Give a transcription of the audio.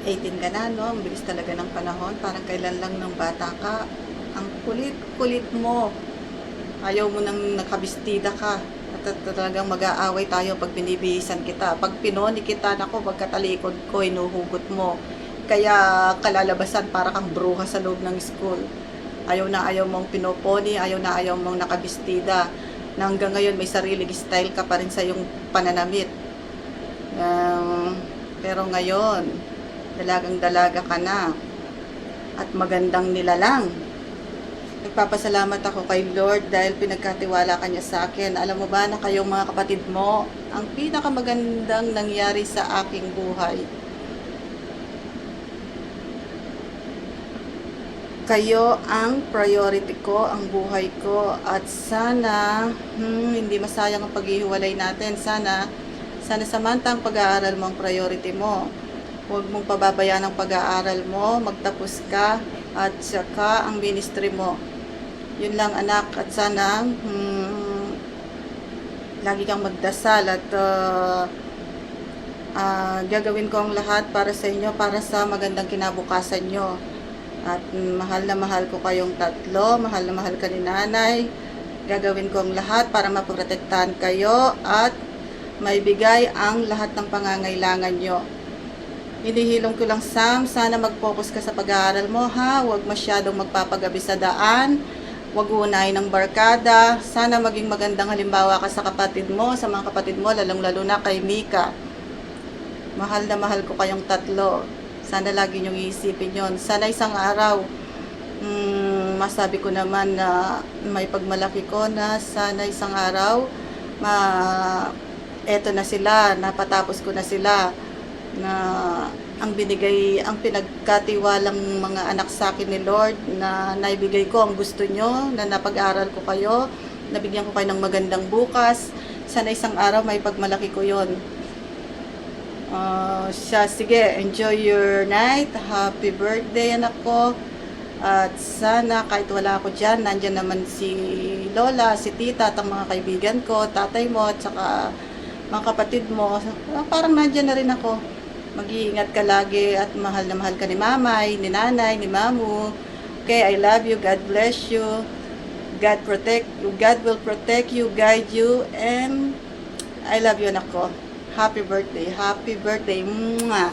18 ka na, no? Ang bilis talaga ng panahon. Parang kailan lang ng bata ka. Ang kulit-kulit mo. Ayaw mo nang nakabistida ka. At talagang mag-aaway tayo pag binibihisan kita. Pag pinoni kita, nako, pagkatalikod ko, inuhugot mo. Kaya kalalabasan para kang bruha sa loob ng school. Ayaw na ayaw mong pinoponi, ayaw na ayaw mong nakabistida. Na hanggang ngayon may sariling style ka pa rin sa iyong pananamit. Pero ngayon, dalagang-dalaga ka na at magandang nilalang. Nagpapasalamat ako kay Lord dahil pinagkatiwala ka niya sa akin. Alam mo ba na kayong mga kapatid mo, ang pinakamagandang nangyari sa aking buhay. Kayo ang priority ko, ang buhay ko, at sana hindi masayang ang paghihiwalay natin. Sana samantang pag-aaral mo ang priority mo. Huwag mong pababayaan ang pag-aaral mo, magtapos ka, at saka ang ministry mo. Yun lang, anak, at sana lagi kang magdasal at gagawin ko ang lahat para sa inyo, para sa magandang kinabukasan nyo. At mahal na mahal ko kayong tatlo, mahal na mahal ka ni nanay. Gagawin ko ang lahat para maprotektahan kayo at maibigay ang lahat ng pangangailangan nyo. Hinihilong ko lang, Sam, sana mag-focus ka sa pag-aaral mo, ha? Huwag masyadong magpapagabi sa daan. Huwag unahin ng barkada. Sana maging magandang halimbawa ka sa kapatid mo, sa mga kapatid mo, lalong-lalo na kay Mika. Mahal na mahal ko kayong tatlo. Sana lagi niyong iisipin yon. Sana isang araw, masabi ko naman na may pagmalaki ko na sana isang araw, eto na sila, napatapos ko na sila, na ang pinagkatiwalang mga anak sa akin ni Lord, na naibigay ko ang gusto nyo, na napag-aral ko kayo, nabigyan ko kayo ng magandang bukas. Sana isang araw may pagmalaki ko yon. Sige, enjoy your night. Happy birthday, anak ko. At sana kahit wala ako dyan, nandyan naman si Lola, si Tita, at ang mga kaibigan ko, tatay mo, at saka mga kapatid mo. Parang nandyan na rin ako. Mag-iingat ka lagi at mahal na mahal ka ni Mamay, ni Nanay, ni Mamu. Okay, I love you. God bless you. God will protect you, guide you, and I love you, anak ko. Happy birthday. Happy birthday. Mwah.